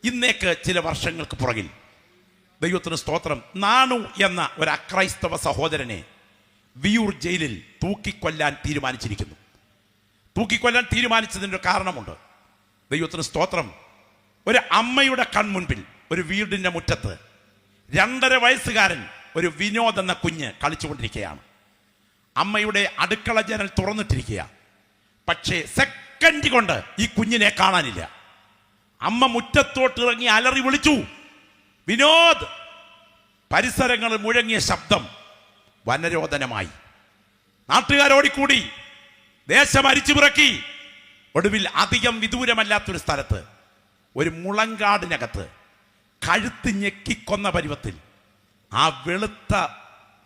ഇന്നേക്ക് ചില വർഷങ്ങൾക്ക് പുറകിൽ ദൈവത്തിന് സ്തോത്രം, നാണു എന്ന ഒരു അക്രൈസ്തവ സഹോദരനെ വിയൂർ ജയിലിൽ തൂക്കിക്കൊല്ലാൻ തീരുമാനിച്ചിരിക്കുന്നു. തൂക്കിക്കൊല്ലാൻ തീരുമാനിച്ചതിൻ്റെ കാരണമുണ്ട്. ദൈവത്തിന് സ്തോത്രം, ഒരു അമ്മയുടെ കൺമുൻപിൽ ഒരു വീടിൻ്റെ മുറ്റത്ത് 2.5 വയസ്സുകാരൻ ഒരു വിനോദ് എന്ന കുഞ്ഞ് കളിച്ചുകൊണ്ടിരിക്കുകയാണ്. അമ്മയുടെ അടുക്കള ജനൽ തുറന്നിട്ടിരിക്കുക. പക്ഷേ സെക്കൻഡ് കൊണ്ട് ഈ കുഞ്ഞിനെ കാണാനില്ല. അമ്മ മുറ്റത്തോട്ട് ഇറങ്ങി അലറി വിളിച്ചു, വിനോദ്. പരിസരങ്ങളിൽ മുഴങ്ങിയ ശബ്ദം വനരോധനമായി. നാട്ടുകാരോടിക്കൂടി, ദേശം അരിച്ചുപിറക്കി. ഒടുവിൽ അധികം വിദൂരമല്ലാത്തൊരു സ്ഥലത്ത് ഒരു മുളങ്കാടിനകത്ത് കഴുത്ത് ഞെക്കിക്കൊന്ന പരുവത്തിൽ ആ വെളുത്ത,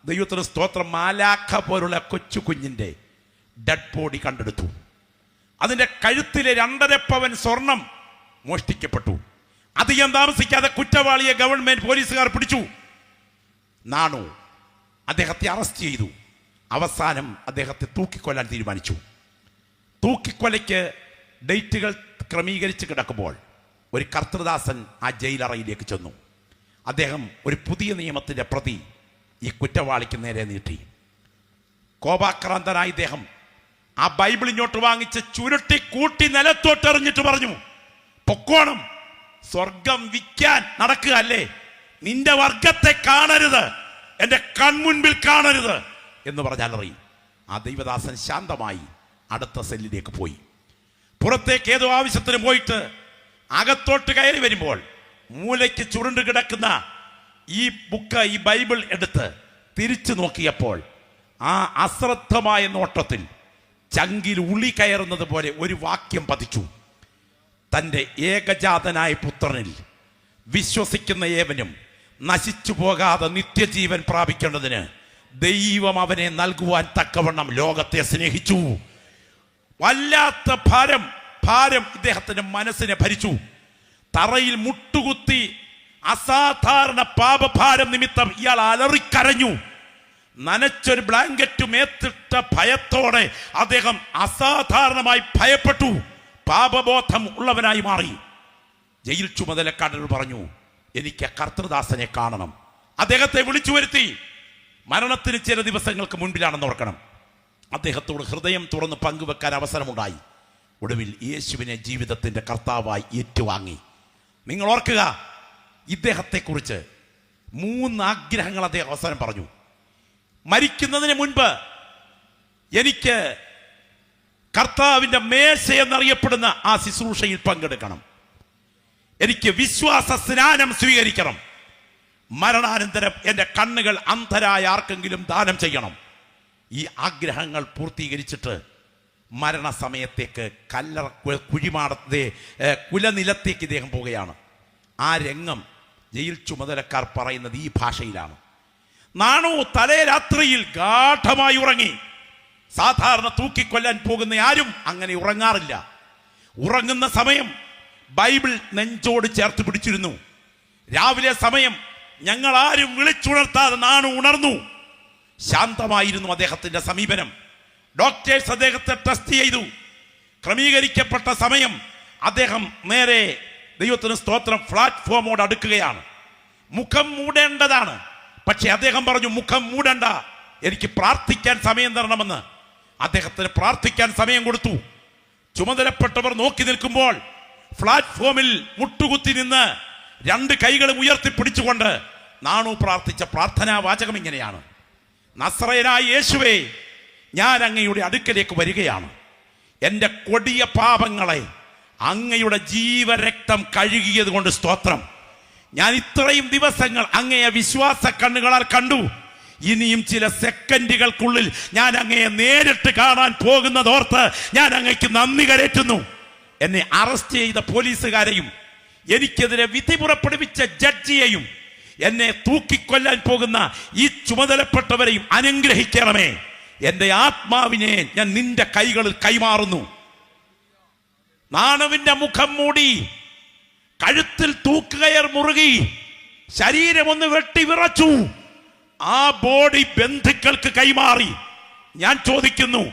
ദൈവത്തിന് സ്തോത്രം, മാലാഖ പോലുള്ള കൊച്ചു കുഞ്ഞിൻ്റെ ഡെഡ് ബോഡി കണ്ടെടുത്തു. അതിൻ്റെ കഴുത്തിലെ 2.5 പവൻ സ്വർണം മോഷ്ടിക്കപ്പെട്ടു. അധികം താമസിക്കാതെ കുറ്റവാളിയെ ഗവൺമെന്റ് പോലീസുകാർ പിടിച്ചു. നാണു അദ്ദേഹത്തെ അറസ്റ്റ് ചെയ്തു. അവസാനം അദ്ദേഹത്തെ തൂക്കിക്കൊല്ലാൻ തീരുമാനിച്ചു. തൂക്കിക്കൊലയ്ക്ക് ഡേറ്റുകൾ ക്രമീകരിച്ച് കിടക്കുമ്പോൾ ഒരു കർത്തൃദാസൻ ആ ജയിലറയിലേക്ക് ചെന്നു. അദ്ദേഹം ഒരു പുതിയ നിയമത്തിൻ്റെ പ്രതി ഈ കുറ്റവാളിക്ക് നേരെ നീട്ടി. കോപാക്രാന്തനായ ഇദ്ദേഹം ആ ബൈബിൾ ഇങ്ങോട്ട് വാങ്ങിച്ച് ചുരുട്ടി കൂട്ടി നിലത്തോട്ടെറിഞ്ഞിട്ട് പറഞ്ഞു, പൊക്കോണം, സ്വർഗം വിൽക്കാൻ നടക്കുക അല്ലേ, നിന്റെ വർഗത്തെ കാണരുത്, എൻ്റെ കൺമുൻപിൽ കാണരുത് എന്ന് പറഞ്ഞാലറി. ആ ദൈവദാസൻ ശാന്തമായി അടുത്ത സെല്ലിലേക്ക് പോയി. പുറത്തേക്ക് ഏതോ ആവശ്യത്തിന് പോയിട്ട് അകത്തോട്ട് കയറി വരുമ്പോൾ മൂലയ്ക്ക് ചുരുണ്ട് കിടക്കുന്ന ഈ ബുക്ക്, ഈ ബൈബിൾ എടുത്ത് തിരിച്ചു നോക്കിയപ്പോൾ ആ അശ്രദ്ധമായ നോട്ടത്തിൽ ചങ്കിൽ ഉളി കയറുന്നത് പോലെ ഒരു വാക്യം പതിച്ചു. തൻ്റെ ഏകജാതനായ പുത്രനിൽ വിശ്വസിക്കുന്ന ഏവനും നശിച്ചു പോകാതെ നിത്യജീവൻ പ്രാപിക്കേണ്ടതിന് ദൈവം അവനെ നൽകുവാൻ തക്കവണ്ണം ലോകത്തെ സ്നേഹിച്ചു. വല്ലാത്ത ഭാരം ഇദ്ദേഹത്തിന്റെ മനസ്സിനെ ഭരിച്ചു. തറയിൽ മുട്ടുകുത്തി അസാധാരണ പാപഭാരം നിമിത്തം ഇയാൾ അലറിക്കരഞ്ഞു. നനച്ചൊരു ബ്ലാങ്കറ്റ് മേത്തിട്ട ഭയത്തോടെ അദ്ദേഹം അസാധാരണമായി ഭയപ്പെട്ടു. പാപബോധം ഉള്ളവനായി മാറി. ജയിൽ ചുമതലക്കാരനോട് പറഞ്ഞു, എനിക്ക് കർത്തൃദാസനെ കാണണം. അദ്ദേഹത്തെ വിളിച്ചു വരുത്തി. മരണത്തിന് ചില ദിവസങ്ങൾക്ക് മുൻപിലാണെന്ന് ഓർക്കണം. അദ്ദേഹത്തോട് ഹൃദയം തുറന്ന് പങ്കുവെക്കാൻ അവസരമുണ്ടായി. ഒടുവിൽ യേശുവിനെ ജീവിതത്തിൻ്റെ കർത്താവായി ഏറ്റുവാങ്ങി. നിങ്ങൾ ഓർക്കുക, ഇദ്ദേഹത്തെക്കുറിച്ച് 3 ആഗ്രഹങ്ങൾ അദ്ദേഹം അവസാനം പറഞ്ഞു. മരിക്കുന്നതിന് മുൻപ് എനിക്ക് കർത്താവിൻ്റെ മേശ എന്നറിയപ്പെടുന്ന ആ ശുശ്രൂഷയിൽ പങ്കെടുക്കണം, എനിക്ക് വിശ്വാസ സ്നാനം സ്വീകരിക്കണം, മരണാനന്തരം എൻ്റെ കണ്ണുകൾ അന്ധരായ ആർക്കെങ്കിലും ദാനം ചെയ്യണം. ഈ ആഗ്രഹങ്ങൾ പൂർത്തീകരിച്ചിട്ട് മരണസമയത്തേക്ക് കുലനിലത്തേക്ക് ഇദ്ദേഹം പോവുകയാണ്. ആ രംഗം ജയിൽ ചുമതലക്കാർ പറയുന്നത് ഈ ഭാഷയിലാണ്. നാണു തലേ രാത്രിയിൽ ഗാഠമായി ഉറങ്ങി. സാധാരണ തൂക്കിക്കൊല്ലാൻ പോകുന്ന ആരും അങ്ങനെ ഉറങ്ങാറില്ല. ഉറങ്ങുന്ന സമയം ബൈബിൾ നെഞ്ചോട് ചേർത്ത് പിടിച്ചിരുന്നു. രാവിലെ സമയം ഞങ്ങൾ ആരും വിളിച്ചുണർത്താതെ നാണു ഉണർന്നു. ശാന്തമായിരുന്നു അദ്ദേഹത്തിന്റെ സമീപനം. ഡോക്ടേഴ്സ് അദ്ദേഹത്തെ ടെസ്റ്റ് ചെയ്തു. ക്രമീകരിക്കപ്പെട്ട സമയം അദ്ദേഹം നേരെ, ദൈവത്തിന് സ്തോത്രം, പ്ലാറ്റ്ഫോമോട് അടുക്കുകയാണ്. മുഖം മൂടേണ്ടതാണ്. പക്ഷെ അദ്ദേഹം പറഞ്ഞു, മുഖം മൂടണ്ട, എനിക്ക് പ്രാർത്ഥിക്കാൻ സമയം തരണമെന്ന്. അദ്ദേഹത്തിന് പ്രാർത്ഥിക്കാൻ സമയം കൊടുത്തു. ചുമതലപ്പെട്ടവർ നോക്കി നിൽക്കുമ്പോൾ പ്ലാറ്റ്ഫോമിൽ മുട്ടുകുത്തി നിന്ന് 2 കൈകളും ഉയർത്തിപ്പിടിച്ചുകൊണ്ട് നാണു പ്രാർത്ഥിച്ച പ്രാർത്ഥനാ വാചകം ഇങ്ങനെയാണ്: നസ്രയനായ യേശുവേ, ഞാൻ അങ്ങയുടെ അടുക്കലേക്ക് വരികയാണ്. എൻ്റെ കൊടിയ പാപങ്ങളെ അങ്ങയുടെ ജീവരക്തം കഴുകിയത് കൊണ്ട് സ്തോത്രം. ഞാൻ ഇത്രയും ദിവസങ്ങൾ അങ്ങയെ വിശ്വാസ കണ്ണുകളാൽ കണ്ടു. ഇനിയും ചില സെക്കൻഡുകൾക്കുള്ളിൽ ഞാൻ അങ്ങയെ നേരിട്ട് കാണാൻ പോകുന്നതോർത്ത് ഞാൻ അങ്ങയ്ക്ക് നന്ദി കരേറ്റുന്നു. എന്നെ അറസ്റ്റ് ചെയ്ത പോലീസുകാരെയും എനിക്കെതിരെ വിധി പുറപ്പെടുവിച്ച ജഡ്ജിയെയും എന്നെ തൂക്കിക്കൊല്ലാൻ പോകുന്ന ഈ ചുമതലപ്പെട്ടവരെയും അനുഗ്രഹിക്കണമേ. എൻ്റെ ആത്മാവിനെ ഞാൻ നിന്റെ കൈകളിൽ കൈമാറുന്നു. നാണുവിന്റെ മുഖം മൂടി, കഴുത്തിൽ തൂക്കുകയർ മുറുകി, ശരീരമൊന്ന് വെട്ടി വിറച്ചു. ആ ബോഡി ബന്ധുക്കൾക്ക് കൈമാറി. ഞാൻ ചോദിക്കുന്നു,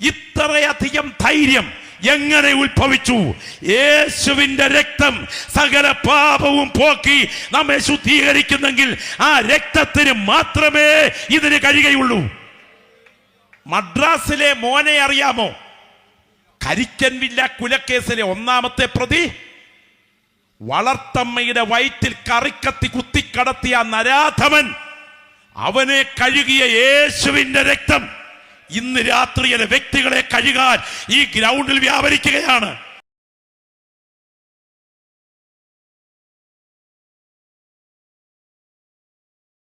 ഇത്രയധികം ധൈര്യം എങ്ങനെ ഉത്ഭവിച്ചു? യേശുവിന്റെ രക്തം സകല പാപവും പോക്കി നമ്മെ ശുദ്ധീകരിക്കുന്നെങ്കിൽ ആ രക്തത്തിന് മാത്രമേ ഇതിന് കഴിയുകയുള്ളൂ. മദ്രാസിലെ മോനെ അറിയാമോ? കരിക്കൻ വില്ല കുലക്കേസിലെ ഒന്നാമത്തെ പ്രതി, വളർത്തമ്മയുടെ വയറ്റിൽ കറിക്കത്തി കുത്തിക്കടത്തിയ നരാധമൻ, അവനെ കഴുകിയ യേശുവിന്റെ രക്തം ഇന്ന് രാത്രി വ്യക്തികളെ കഴുകാൻ ഈ ഗ്രൗണ്ടിൽ വ്യാപരിക്കുകയാണ്.